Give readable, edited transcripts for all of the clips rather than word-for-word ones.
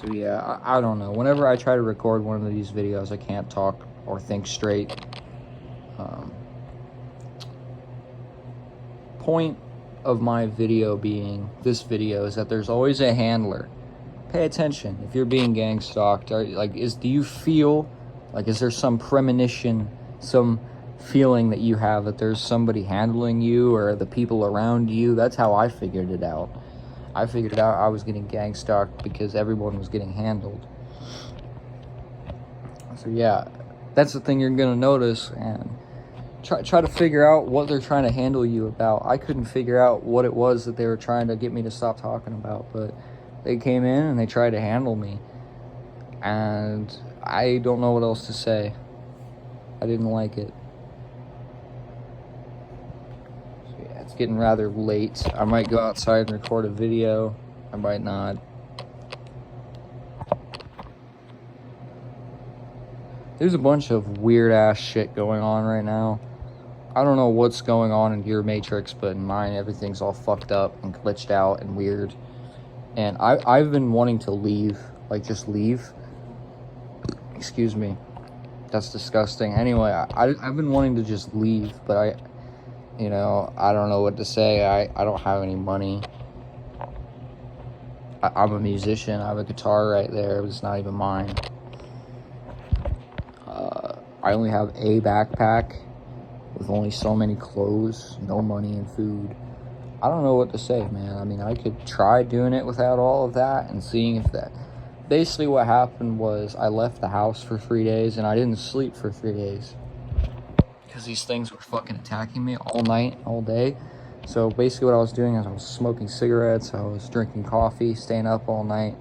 So yeah, I don't know. Whenever I try to record one of these videos, I can't talk or think straight. Point of my video being, this video, is that there's always a handler. Pay attention if you're being gang stalked. Do you feel like, is there some premonition, some feeling that you have that there's somebody handling you or the people around you? That's how I figured it out. I figured out I was getting gang stalked because everyone was getting handled. So yeah, that's the thing you're gonna notice, and try to figure out what they're trying to handle you about. I couldn't figure out what it was that they were trying to get me to stop talking about, but they came in and they tried to handle me, and I don't know what else to say. I didn't like it. So yeah, it's getting rather late. I might go outside and record a video. I might not. There's a bunch of weird ass shit going on right now. I don't know what's going on in your Matrix, but in mine, everything's all fucked up and glitched out and weird. And I've been wanting to leave, like just leave. Excuse me. That's disgusting. Anyway, I've been wanting to just leave, but I don't know what to say. I don't have any money. I'm a musician. I have a guitar right there, but it's not even mine. I only have a backpack with only so many clothes, no money and food. I don't know what to say, man. I mean, I could try doing it without all of that and seeing if that... Basically what happened was I left the house for 3 days and I didn't sleep for 3 days. Because these things were fucking attacking me all night, all day. So basically what I was doing is I was smoking cigarettes, I was drinking coffee, staying up all night.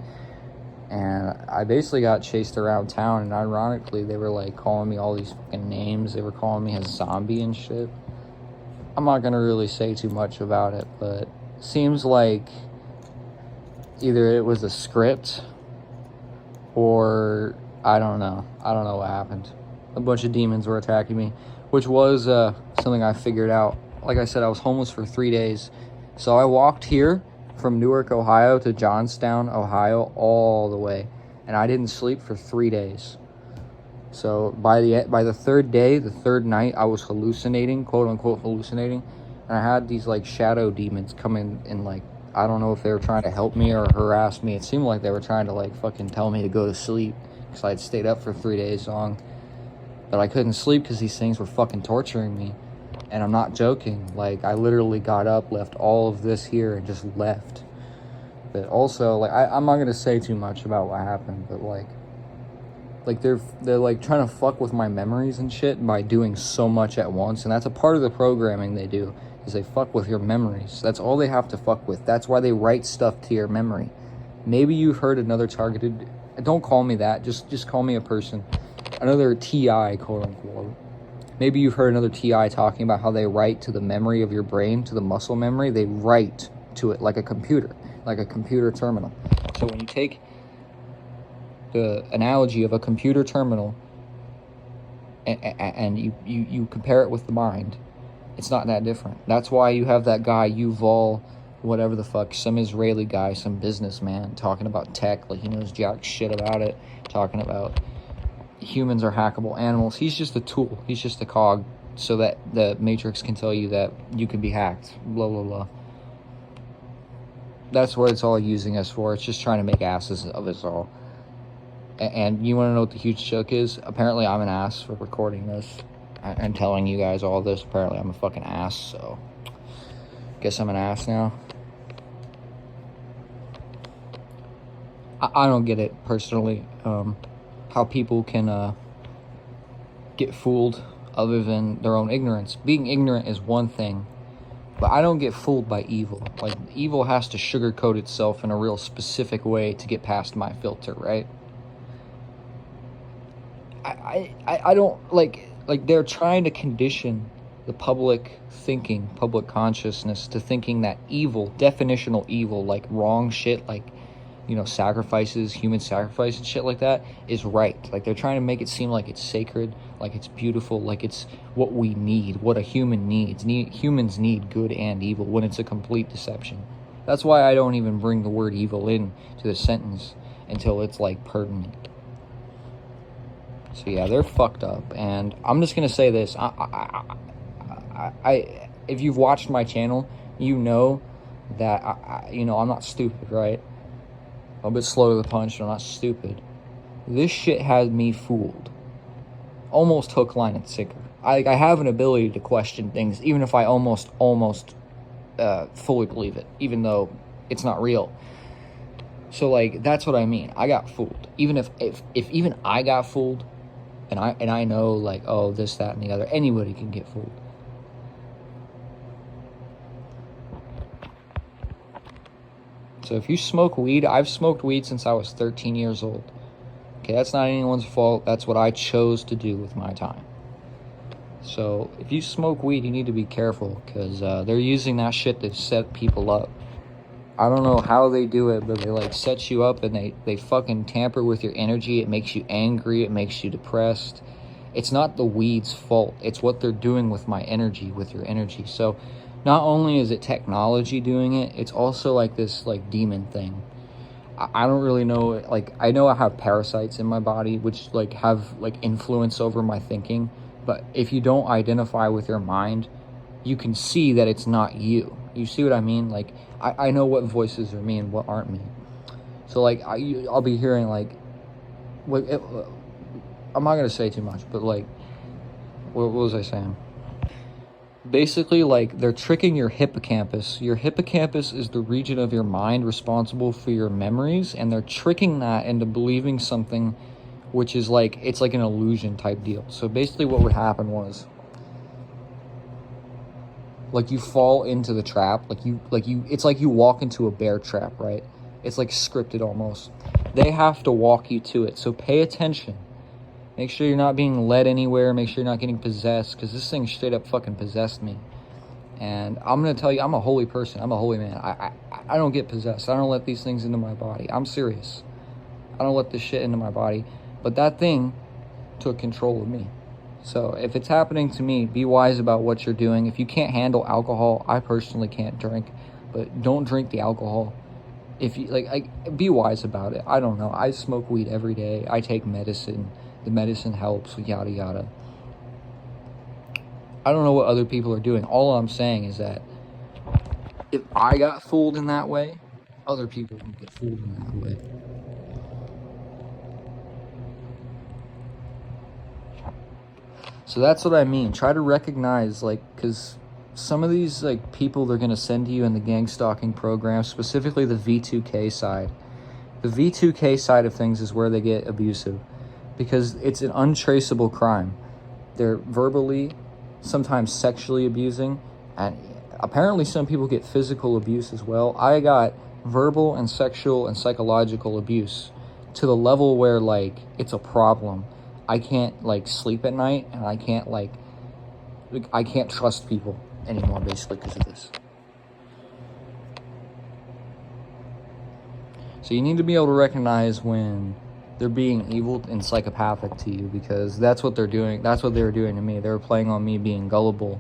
And I basically got chased around town, and ironically, they were like calling me all these fucking names. They were calling me a zombie and shit. I'm not gonna really say too much about it, but it seems like either it was a script or I don't know. I don't know what happened. A bunch of demons were attacking me, which was something I figured out. Like I said, I was homeless for 3 days. So I walked here from Newark, Ohio to Johnstown, Ohio, all the way, and I didn't sleep for 3 days. So by the third day, the third night, I was hallucinating, quote unquote hallucinating, and I had these like shadow demons come in and like, I don't know if they were trying to help me or harass me. It seemed like they were trying to like fucking tell me to go to sleep because I'd stayed up for 3 days long, but I couldn't sleep because these things were fucking torturing me. And I'm not joking, like, I literally got up, left all of this here, and just left. But also, like, I'm not gonna say too much about what happened, but, like they're, like, trying to fuck with my memories and shit by doing so much at once, and that's a part of the programming they do, is they fuck with your memories. That's all they have to fuck with. That's why they write stuff to your memory. Maybe you've heard another targeted, don't call me that, just call me a person. Another TI, quote unquote. Maybe you've heard another TI talking about how they write to the memory of your brain, to the muscle memory. They write to it like a computer terminal. So when you take the analogy of a computer terminal and you compare it with the mind, it's not that different. That's why you have that guy, Yuval, whatever the fuck, some Israeli guy, some businessman, talking about tech like he knows jack shit about it, talking about humans are hackable animals. He's just a tool. He's just a cog so that the Matrix can tell you that you can be hacked. Blah, blah, blah. That's what it's all using us for. It's just trying to make asses of us all. And you want to know what the huge joke is? Apparently I'm an ass for recording this and telling you guys all this. Apparently I'm a fucking ass, so guess I'm an ass now. I don't get it personally. How people can get fooled other than their own ignorance. Being ignorant is one thing, but I don't get fooled by evil. Like, evil has to sugarcoat itself in a real specific way to get past my filter, right? I don't, like they're trying to condition the public thinking, public consciousness to thinking that evil, definitional evil, like wrong shit, like, you know, sacrifices, human sacrifice and shit like that is right. Like, they're trying to make it seem like it's sacred, like it's beautiful, like it's what we need, what a human needs. Humans need good and evil, when it's a complete deception. That's why I don't even bring the word evil in to the sentence. until it's like pertinent. So yeah, they're fucked up. And I'm just gonna say this: if you've watched my channel, you know that I'm not stupid, right? I'm a bit slow to the punch, but I'm not stupid. This shit had me fooled, almost hook, line, and sinker. I have an ability to question things, even if I almost fully believe it, even though it's not real. So like, that's what I mean. I got fooled. Even if even I got fooled, and I know like, oh, this, that, and the other, anybody can get fooled. So if you smoke weed, I've smoked weed since I was 13 years old. Okay, that's not anyone's fault. That's what I chose to do with my time. So if you smoke weed, you need to be careful, because they're using that shit to set people up. I don't know how they do it, but they like set you up, and they fucking tamper with your energy. It makes you angry. It makes you depressed. It's not the weed's fault. It's what they're doing with my energy, with your energy. So not only is it technology doing it, it's also like this like demon thing. I don't really know, like, I know I have parasites in my body which like have like influence over my thinking, but if you don't identify with your mind, you can see that it's not you. You see what I mean? Like, I know what voices are me and what aren't me. So like, I'll be hearing like, I'm not gonna say too much, but like, what was I saying? Basically, like, they're tricking your hippocampus. Your hippocampus is the region of your mind responsible for your memories, and they're tricking that into believing something which is like, it's like an illusion type deal. So basically what would happen was, like, you fall into the trap, it's like you walk into a bear trap, right? It's like scripted almost. They have to walk you to it, so pay attention. Make sure you're not being led anywhere. Make sure you're not getting possessed, because this thing straight up fucking possessed me. And I'm going to tell you, I'm a holy person. I'm a holy man. I don't get possessed. I don't let these things into my body. I'm serious. I don't let this shit into my body. But that thing took control of me. So if it's happening to me, be wise about what you're doing. If you can't handle alcohol, I personally can't drink. But don't drink the alcohol. If you be wise about it. I don't know. I smoke weed every day. I take medicine. The medicine helps, yada yada. I don't know what other people are doing. All I'm saying is that if I got fooled in that way, other people can get fooled in that way. So that's what I mean. Try to recognize, like, because some of these like people they're gonna send to you in the gang stalking program, specifically the V2K side. The V2K side of things is where they get abusive, because it's an untraceable crime. They're verbally, sometimes sexually abusing, and apparently some people get physical abuse as well. I got verbal and sexual and psychological abuse to the level where like it's a problem. I can't like sleep at night, and I can't trust people anymore, basically, because of this. So you need to be able to recognize when they're being evil and psychopathic to you, because that's what they're doing. That's what they were doing to me. They were playing on me being gullible,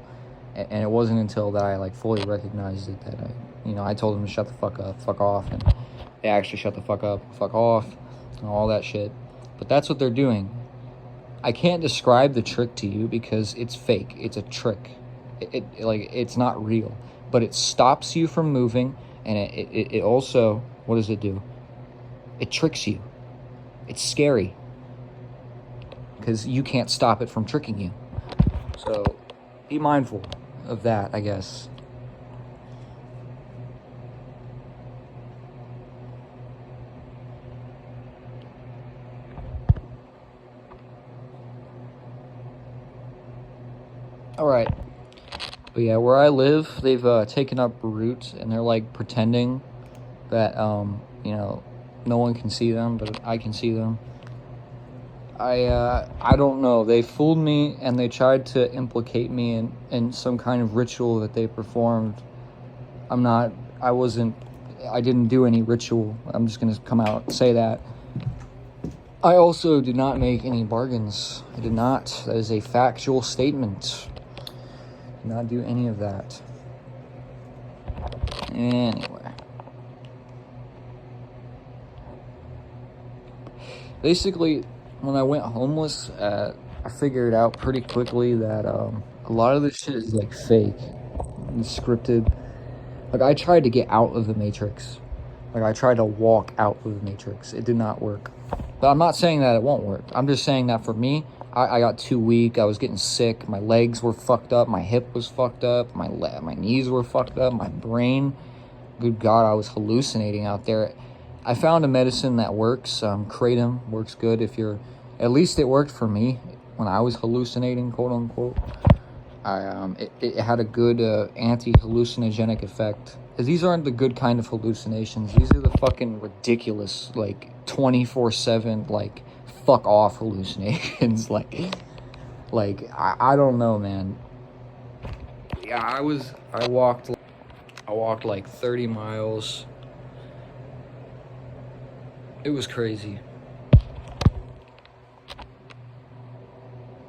and it wasn't until that I like fully recognized it that I told them to shut the fuck up, fuck off, and they actually shut the fuck up, fuck off, and all that shit. But that's what they're doing. I can't describe the trick to you because it's fake. It's a trick. It's not real, but it stops you from moving, and it also, what does it do? It tricks you. It's scary because you can't stop it from tricking you. So be mindful of that, I guess. All right. But yeah, where I live, they've taken up roots, and they're like pretending that no one can see them, but I can see them. I don't know. They fooled me, and they tried to implicate me in some kind of ritual that they performed. I didn't do any ritual. I'm just gonna come out and say that. I also did not make any bargains. I did not. That is a factual statement. Did not do any of that. Anyway. Basically, when I went homeless, I figured out pretty quickly that a lot of this shit is like fake and scripted. Like, I tried to get out of the Matrix. Like, I tried to walk out of the Matrix. It did not work. But I'm not saying that it won't work. I'm just saying that for me, I got too weak. I was getting sick. My legs were fucked up. My hip was fucked up. My knees were fucked up. My brain, good God, I was hallucinating out there. I found a medicine that works. Kratom works good if you're... At least it worked for me when I was hallucinating, quote unquote. It had a good anti-hallucinogenic effect. These aren't the good kind of hallucinations. These are the fucking ridiculous, like, 24/7, like, fuck off hallucinations. I don't know, man. Yeah, I walked like 30 miles. It was crazy.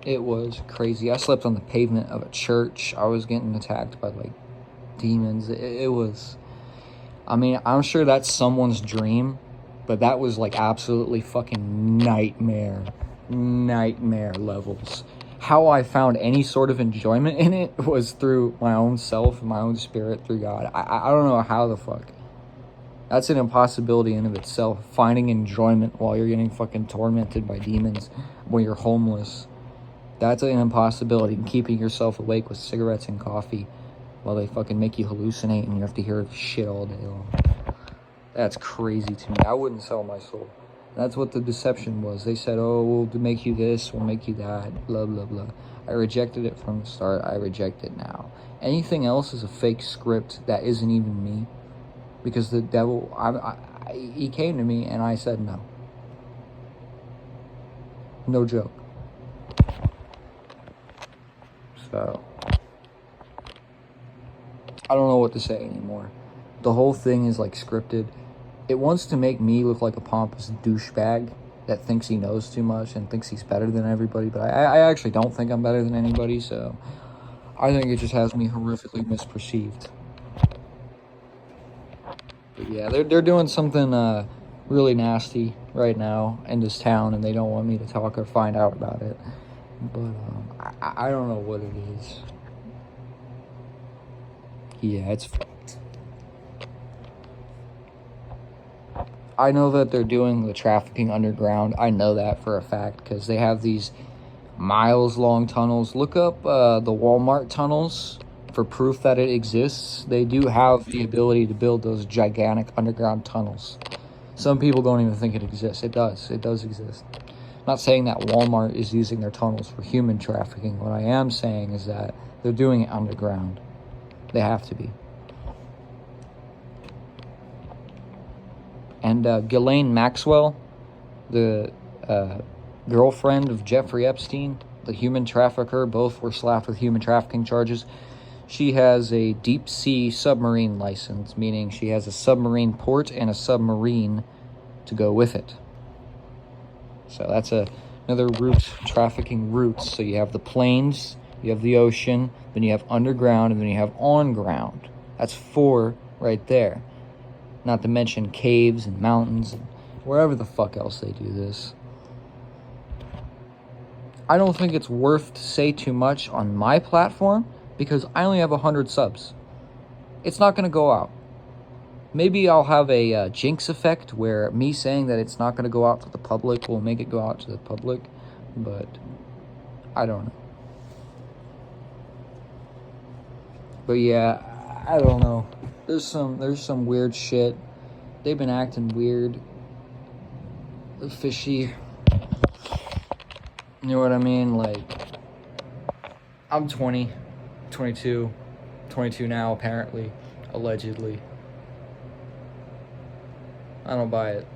It was crazy. I slept on the pavement of a church. I was getting attacked by, like, demons. It was... I mean, I'm sure that's someone's dream, but that was, like, absolutely fucking nightmare levels. How I found any sort of enjoyment in it was through my own self, my own spirit, through God. I don't know how the fuck. That's an impossibility in of itself. Finding enjoyment while you're getting fucking tormented by demons, when you're homeless. That's an impossibility. And keeping yourself awake with cigarettes and coffee while they fucking make you hallucinate and you have to hear shit all day long. That's crazy to me. I wouldn't sell my soul. That's what the deception was. They said, oh, we'll make you this, we'll make you that, blah, blah, blah. I rejected it from the start. I reject it now. Anything else is a fake script that isn't even me. Because the devil, he came to me and I said no. No joke. So, I don't know what to say anymore. The whole thing is like scripted. It wants to make me look like a pompous douchebag that thinks he knows too much and thinks he's better than everybody. But I actually don't think I'm better than anybody. So, I think it just has me horrifically misperceived. But yeah, they're doing something really nasty right now in this town, and they don't want me to talk or find out about it. But I don't know what it is. Yeah, it's fucked. I know that they're doing the trafficking underground. I know that for a fact because they have these miles-long tunnels. Look up the Walmart tunnels for proof that it exists. They do have the ability to build those gigantic underground tunnels. Some people don't even think it exists. It does. It does exist. I'm not saying that Walmart is using their tunnels for human trafficking. What I am saying is that they're doing it underground. They have to be. And Ghislaine Maxwell, the girlfriend of Jeffrey Epstein, the human trafficker, both were slapped with human trafficking charges. She has a deep-sea submarine license, meaning she has a submarine port and a submarine to go with it. So that's another route, trafficking routes. So you have the plains, you have the ocean, then you have underground, and then you have on-ground. That's 4 right there. Not to mention caves and mountains and wherever the fuck else they do this. I don't think it's worth to say too much on my platform because I only have 100 subs. It's not going to go out. Maybe I'll have a jinx effect where me saying that it's not going to go out to the public will make it go out to the public, but I don't know. But yeah, I don't know. There's some weird shit. They've been acting weird, fishy. You know what I mean? Like, I'm 20, 22 now apparently, allegedly. I don't buy it.